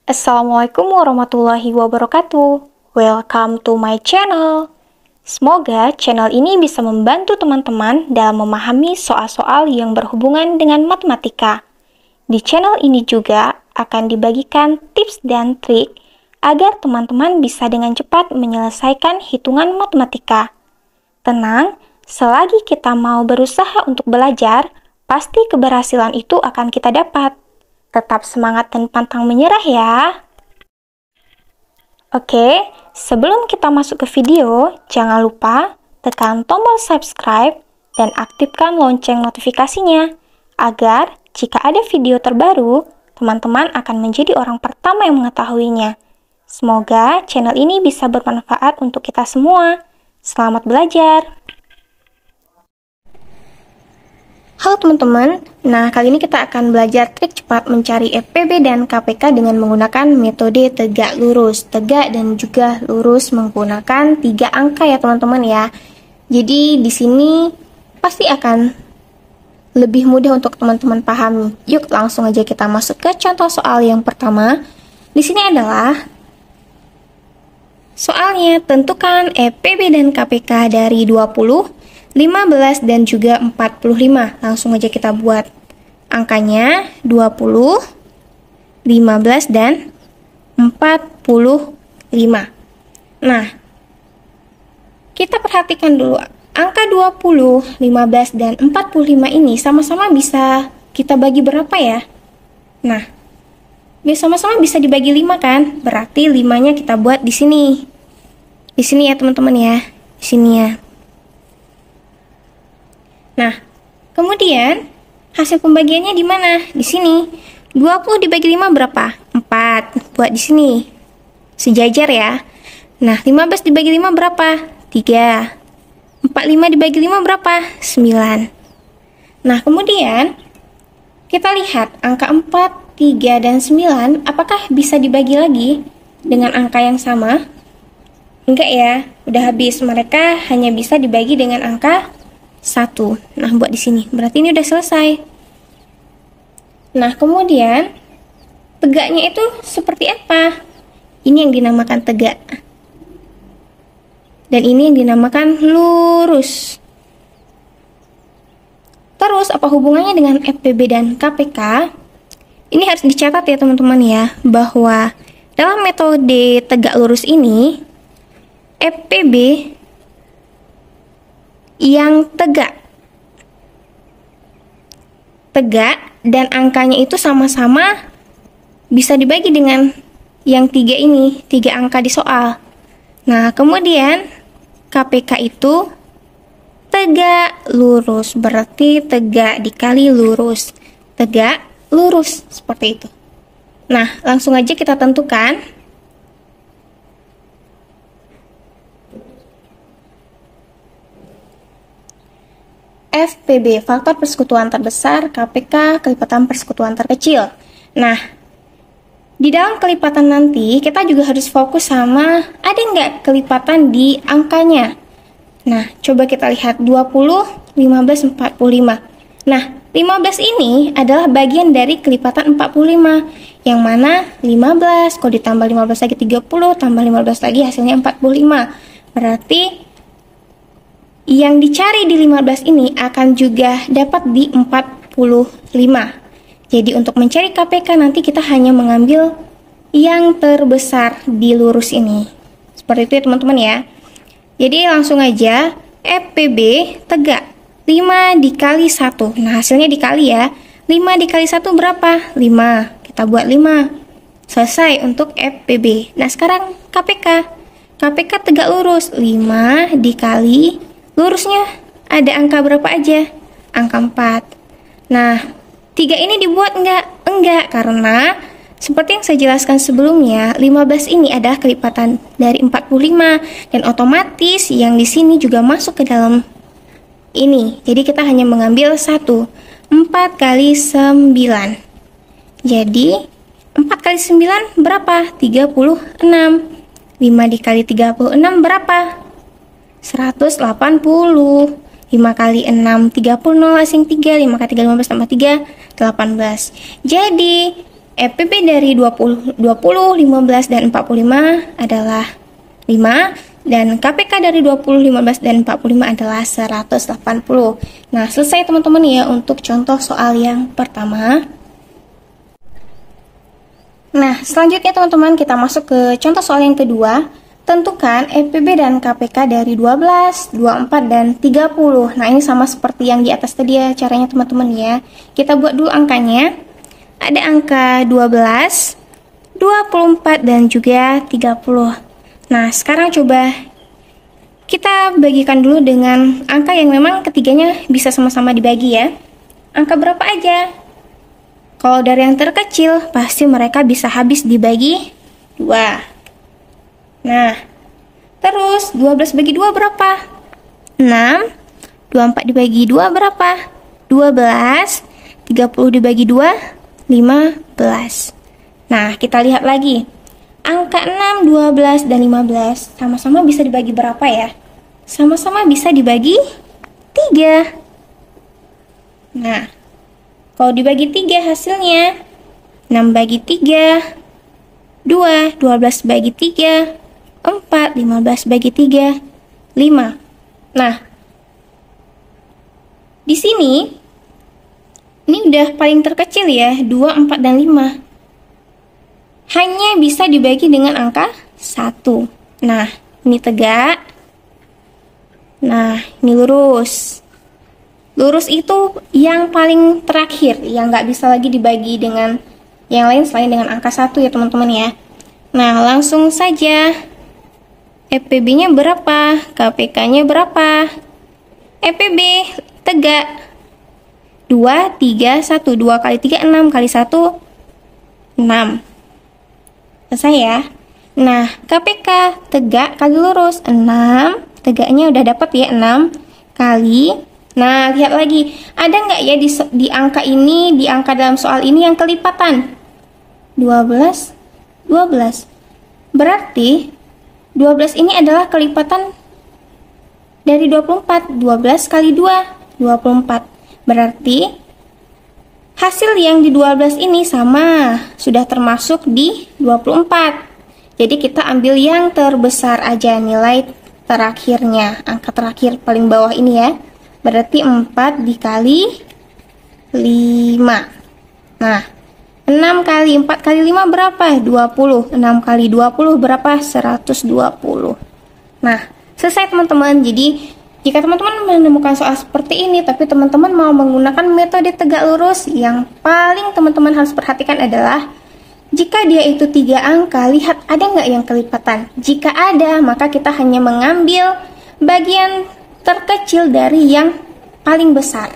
Assalamualaikum warahmatullahi wabarakatuh. Welcome to my channel. Semoga channel ini bisa membantu teman-teman dalam memahami soal-soal yang berhubungan dengan matematika. Di channel ini juga akan dibagikan tips dan trik agar teman-teman bisa dengan cepat menyelesaikan hitungan matematika. Tenang, selagi kita mau berusaha untuk belajar, pasti keberhasilan itu akan kita dapat. Tetap semangat dan pantang menyerah ya. Oke, sebelum kita masuk ke video, jangan lupa tekan tombol subscribe dan aktifkan lonceng notifikasinya, agar jika ada video terbaru, teman-teman akan menjadi orang pertama yang mengetahuinya. Semoga channel ini bisa bermanfaat untuk kita semua. Selamat belajar! Halo teman-teman, nah kali ini kita akan belajar trik cepat mencari FPB dan KPK dengan menggunakan metode tegak lurus. Tegak dan juga lurus menggunakan 3 angka ya teman-teman ya. Jadi di sini pasti akan lebih mudah untuk teman-teman pahami. Yuk langsung aja kita masuk ke contoh soal yang pertama. Di sini adalah soalnya, tentukan FPB dan KPK dari 20, 15 dan juga 45. Langsung aja kita buat angkanya 20, 15 dan 45. Nah, kita perhatikan dulu angka 20, 15 dan 45 ini sama-sama bisa kita bagi berapa ya? Nah, sama-sama bisa dibagi 5 kan? Berarti 5-nya kita buat di sini. Di sini ya teman-teman ya. Di sini ya. Nah, kemudian hasil pembagiannya di mana? Di sini. 20 dibagi 5 berapa? 4. Buat di sini. Sejajar ya. Nah, 15 dibagi 5 berapa? 3. 45 dibagi 5 berapa? 9. Nah, kemudian kita lihat angka 4, 3, dan 9 apakah bisa dibagi lagi dengan angka yang sama? Enggak ya, udah habis. Mereka hanya bisa dibagi dengan angka 1. Nah, buat di sini. Berarti ini udah selesai. Nah, kemudian tegaknya itu seperti apa? Ini yang dinamakan tegak. Dan ini yang dinamakan lurus. Terus, apa hubungannya dengan FPB dan KPK? Ini harus dicatat ya teman-teman ya, bahwa dalam metode tegak lurus ini, FPB yang tegak dan angkanya itu sama-sama bisa dibagi dengan yang 3 ini, 3 angka di soal. Nah, kemudian KPK itu tegak lurus, berarti tegak dikali lurus, tegak lurus, seperti itu. Nah, langsung aja kita tentukan. FPB, faktor persekutuan terbesar, KPK, kelipatan persekutuan terkecil. Nah, di dalam kelipatan nanti, kita juga harus fokus sama ada nggak kelipatan di angkanya. Nah, coba kita lihat 20, 15, 45. Nah, 15 ini adalah bagian dari kelipatan 45, yang mana 15, kalau ditambah 15 lagi 30, tambah 15 lagi hasilnya 45. Berarti yang dicari di 15 ini akan juga dapat di 45. Jadi untuk mencari KPK nanti kita hanya mengambil yang terbesar di lurus ini. Seperti itu ya teman-teman ya. Jadi langsung aja FPB tegak 5 dikali 1. Nah, hasilnya dikali ya. 5 dikali 1 berapa? 5. Kita buat 5. Selesai untuk FPB. Nah, sekarang KPK. KPK tegak lurus 5 dikali lurusnya ada angka berapa aja? Angka 4. Nah, 3 ini dibuat enggak? Enggak, karena seperti yang saya jelaskan sebelumnya, 15 ini adalah kelipatan dari 45 dan otomatis yang di sini juga masuk ke dalam ini. Jadi kita hanya mengambil 1. 4 kali 9. Jadi 4 kali 9 berapa? 36. 5 dikali 36 berapa? 180. 5 kali 6, 30, asing 3, 5 kali 3, 15, tambah 3, 18. Jadi, FPB dari 20, 15, dan 45 adalah 5, dan KPK dari 20, 15, dan 45 adalah 180. Nah, selesai teman-teman ya untuk contoh soal yang pertama. Nah, selanjutnya teman-teman kita masuk ke contoh soal yang kedua. Tentukan FPB dan KPK dari 12, 24, dan 30. Nah, ini sama seperti yang di atas tadi ya caranya teman-teman ya. Kita buat dulu angkanya. Ada angka 12, 24, dan juga 30. Nah, sekarang coba kita bagikan dulu dengan angka yang memang ketiganya bisa sama-sama dibagi ya. Angka berapa aja? Kalau dari yang terkecil, pasti mereka bisa habis dibagi 2. Nah, terus 12 bagi 2 berapa? 6. 24 dibagi 2 berapa? 12. 30 dibagi 2, 15. Nah, kita lihat lagi. Angka 6, 12, dan 15 sama-sama bisa dibagi berapa ya? Sama-sama bisa dibagi 3. Nah, kalau dibagi 3 hasilnya 6 bagi 3, 2, 12 bagi 3, 4, 15 bagi 3, 5. Nah, di sini ini udah paling terkecil ya, 2, 4, dan 5. Hanya bisa dibagi dengan angka 1. Nah, ini tegak. Nah, ini lurus. Lurus itu yang paling terakhir, yang nggak bisa lagi dibagi dengan yang lain selain dengan angka 1 ya teman-teman ya. Nah, langsung saja. FPB-nya berapa? KPK-nya berapa? FPB tegak 2, 3, 1. 2 kali 3, 6. Kali 1, 6. Selesai ya. Nah, KPK tegak kali lurus 6. Tegaknya udah dapat ya 6 kali. Nah, lihat lagi. Ada nggak ya di angka ini, di angka dalam soal ini yang kelipatan? 12, 12. Berarti 12 ini adalah kelipatan dari 24. 12 kali 2, 24. Berarti hasil yang di 12 ini sama, sudah termasuk di 24. Jadi kita ambil yang terbesar aja, nilai terakhirnya, angka terakhir paling bawah ini ya. Berarti 4 dikali 5. Nah, 6 kali 4 kali 5 berapa? 20. 6 kali 20 berapa? 120. Nah, selesai teman-teman. Jadi, jika teman-teman menemukan soal seperti ini, tapi teman-teman mau menggunakan metode tegak lurus, yang paling teman-teman harus perhatikan adalah jika dia itu 3 angka, lihat ada nggak yang kelipatan. Jika ada, maka kita hanya mengambil bagian terkecil dari yang paling besar.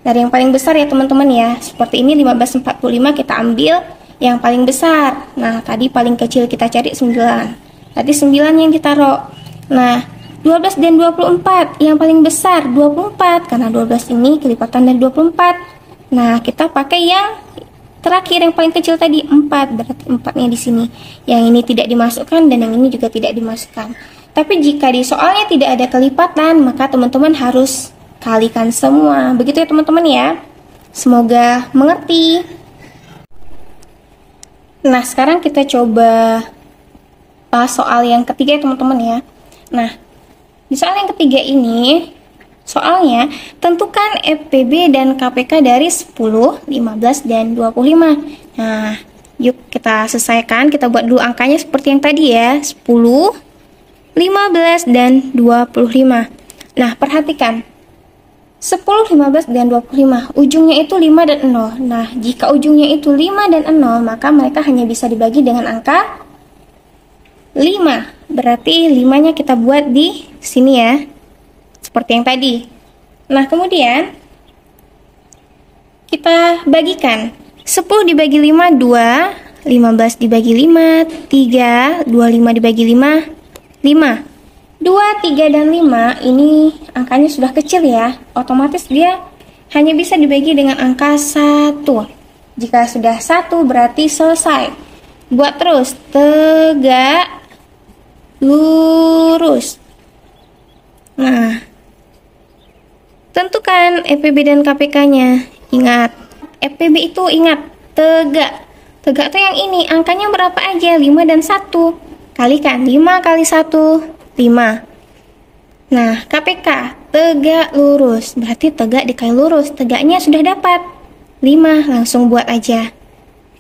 Dari yang paling besar ya teman-teman ya. Seperti ini 1545 kita ambil yang paling besar. Nah, tadi paling kecil kita cari 9. Tadi 9 yang ditaruh. Nah, 12 dan 24, yang paling besar 24 karena 12 ini kelipatan dari 24. Nah, kita pakai yang terakhir yang paling kecil tadi 4, berarti 4-nya di sini. Yang ini tidak dimasukkan dan yang ini juga tidak dimasukkan. Tapi jika di soalnya tidak ada kelipatan, maka teman-teman harus kalikan semua. Begitu ya teman-teman ya. Semoga mengerti. Nah, sekarang kita coba soal yang ketiga ya teman-teman ya. Nah, di soal yang ketiga ini, soalnya tentukan FPB dan KPK dari 10, 15, dan 25. Nah, yuk kita selesaikan. Kita buat dulu angkanya seperti yang tadi ya. 10, 15, dan 25. Nah, perhatikan. 10, 15, dan 25. Ujungnya itu 5 dan 0. Nah, jika ujungnya itu 5 dan 0, maka mereka hanya bisa dibagi dengan angka 5. Berarti 5-nya kita buat di sini ya. Seperti yang tadi. Nah, kemudian kita bagikan. 10 dibagi 5, 2. 15 dibagi 5, 3. 25 dibagi 5, 5. 2, 3, dan 5 ini angkanya sudah kecil ya. Otomatis dia hanya bisa dibagi dengan angka 1. Jika sudah 1 berarti selesai. Buat terus. Tegak lurus. Nah, tentukan FPB dan KPK-nya. Ingat, FPB itu ingat tegak. Tegak tuh yang ini, angkanya berapa aja? 5 dan 1. Kalikan, 5 kali 1, 5. Nah, KPK, tegak lurus. Berarti tegak dikali lurus. Tegaknya sudah dapat. 5, langsung buat aja.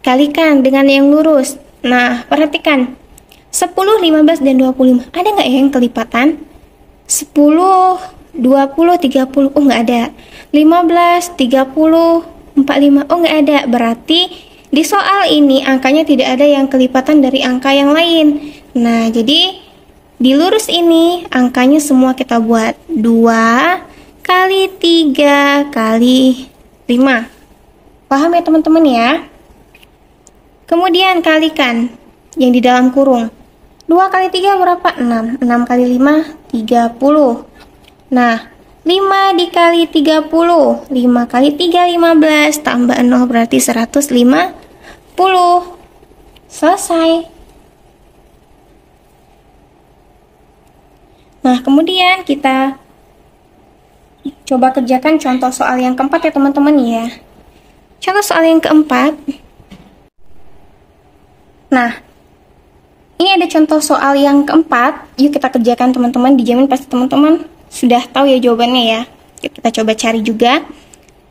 Kalikan dengan yang lurus. Nah, perhatikan. 10, 15, dan 25. Ada nggak ya yang kelipatan? 10, 20, 30. Oh, nggak ada. 15, 30, 45. Oh, nggak ada. Berarti di soal ini angkanya tidak ada yang kelipatan dari angka yang lain. Nah, jadi di lurus ini angkanya semua kita buat 2 kali 3 kali 5. Paham ya teman-teman ya? Kemudian kalikan yang di dalam kurung. 2 kali 3 berapa? 6. 6 kali 5, 30. Nah, 5 dikali 30, 5 kali 3, 15, tambah 0 berarti 150. Selesai. Nah, kemudian kita coba kerjakan contoh soal yang keempat ya teman-teman ya. Contoh soal yang keempat. Nah, ini ada contoh soal yang keempat. Yuk kita kerjakan teman-teman, dijamin pasti teman-teman sudah tahu ya jawabannya ya. Kita coba cari juga.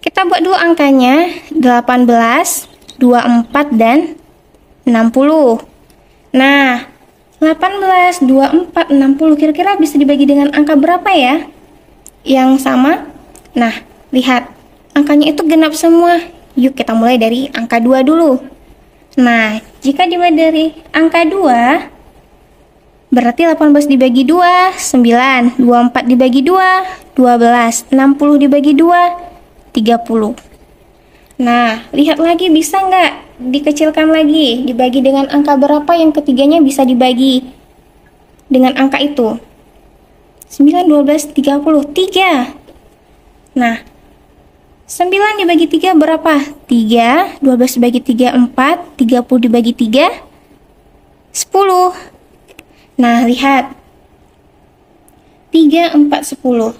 Kita buat dulu angkanya 18, 24, dan 60. Nah, 18, 24, 60 kira-kira bisa dibagi dengan angka berapa ya? Yang sama? Nah, lihat. Angkanya itu genap semua. Yuk kita mulai dari angka 2 dulu. Nah, jika dibagi dari angka 2, berarti 18 dibagi 2, 9. 24 dibagi 2, 12. 60 dibagi 2, 30. Nah, lihat lagi bisa nggak dikecilkan lagi? Dibagi dengan angka berapa yang ketiganya bisa dibagi dengan angka itu? 9, 12, 30. 3. Nah, 9 dibagi 3 berapa? 3. 12 dibagi 3, 4. 30 dibagi 3, 10. Nah, lihat. 3, 4, 10.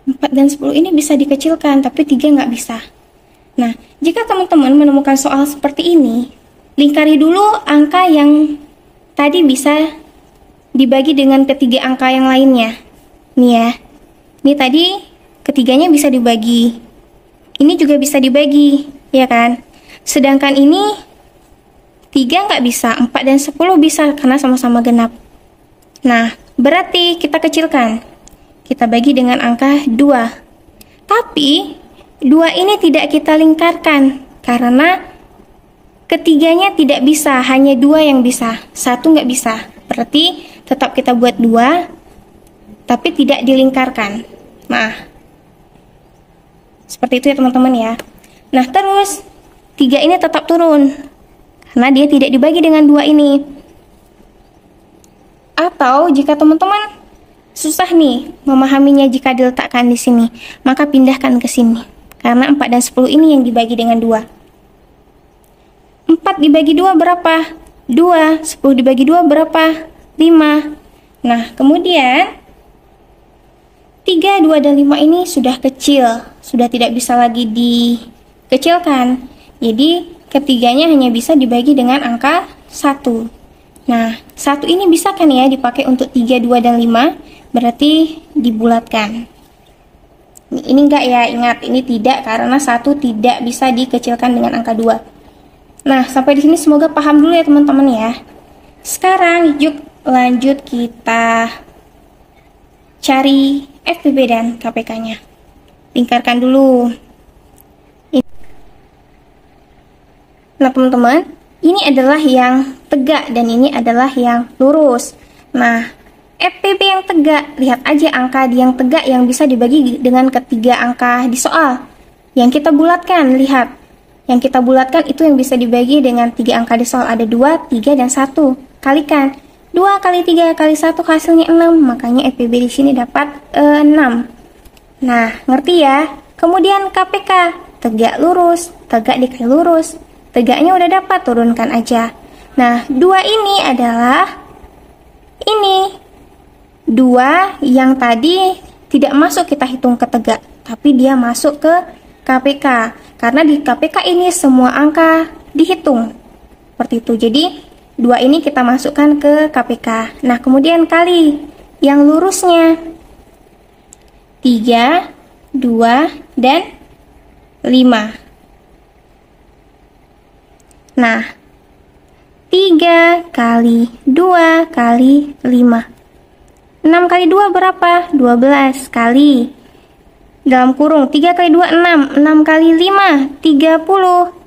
4 dan 10 ini bisa dikecilkan, tapi 3 nggak bisa. Nah, jika teman-teman menemukan soal seperti ini, lingkari dulu angka yang tadi bisa dibagi dengan ketiga angka yang lainnya. Nih ya. Ini tadi ketiganya bisa dibagi. Ini juga bisa dibagi, ya kan? Sedangkan ini 3 nggak bisa, 4 dan 10 bisa karena sama-sama genap. Nah, berarti kita kecilkan. Kita bagi dengan angka 2. Tapi 2 ini tidak kita lingkarkan karena ketiganya tidak bisa, hanya 2 yang bisa. 1 nggak bisa. Berarti tetap kita buat 2, tapi tidak dilingkarkan. Nah, seperti itu ya teman-teman ya. Nah, terus 3 ini tetap turun karena dia tidak dibagi dengan 2 ini. Atau jika teman-teman susah nih memahaminya jika diletakkan di sini, maka pindahkan ke sini. Karena 4 dan 10 ini yang dibagi dengan 2. 4 dibagi 2 berapa? 2. 10 dibagi 2 berapa? 5. Nah, kemudian 3, 2, dan 5 ini sudah kecil, sudah tidak bisa lagi dikecilkan. Jadi, ketiganya hanya bisa dibagi dengan angka 1. Nah, 1 ini bisa kan ya dipakai untuk 3, 2, dan 5, berarti dibulatkan. Ini enggak ya, ingat, ini tidak karena 1 tidak bisa dikecilkan dengan angka 2. Nah, sampai di sini semoga paham dulu ya teman-teman ya. Sekarang, yuk lanjut kita cari FPB dan KPK-nya. Lingkarkan dulu. Nah, teman-teman, ini adalah yang tegak dan ini adalah yang lurus. Nah, FPB yang tegak, lihat aja angka yang tegak yang bisa dibagi dengan ketiga angka di soal. Yang kita bulatkan, lihat. Yang kita bulatkan itu yang bisa dibagi dengan 3 angka di soal. Ada 2, 3, dan 1. Kalikan. 2 kali 3 kali 1 hasilnya 6, makanya FPB di sini dapat 6. Nah, ngerti ya? Kemudian KPK, tegak lurus, tegak dikali lurus. Tegaknya udah dapat, turunkan aja. Nah, 2 ini adalah ini. 2 yang tadi tidak masuk kita hitung ke tegak, tapi dia masuk ke KPK. Karena di KPK ini semua angka dihitung. seperti itu. Jadi 2 ini kita masukkan ke KPK. Nah, kemudian kali yang lurusnya 3, 2, dan 5. Nah, 3 kali 2 kali 5. 6 kali 2 berapa? 12 kali. Dalam kurung, 3 kali 2, 6. 6 kali 5, 30.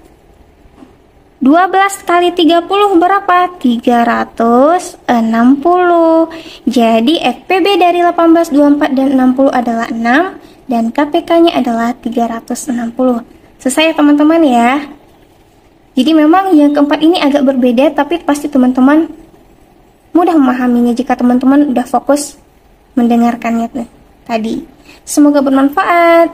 12 kali 30 berapa? 360. Jadi FPB dari 18, 24, dan 60 adalah 6. Dan KPK-nya adalah 360. Selesai ya teman-teman ya. Jadi memang yang keempat ini agak berbeda, tapi pasti teman-teman mudah memahaminya jika teman-teman udah fokus mendengarkannya tadi. Semoga bermanfaat.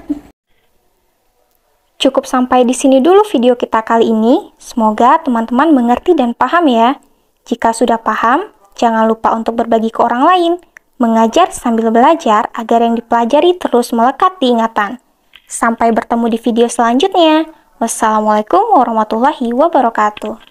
Cukup sampai di sini dulu video kita kali ini. Semoga teman-teman mengerti dan paham ya. Jika sudah paham, jangan lupa untuk berbagi ke orang lain. Mengajar sambil belajar agar yang dipelajari terus melekat di ingatan. Sampai bertemu di video selanjutnya. Wassalamualaikum warahmatullahi wabarakatuh.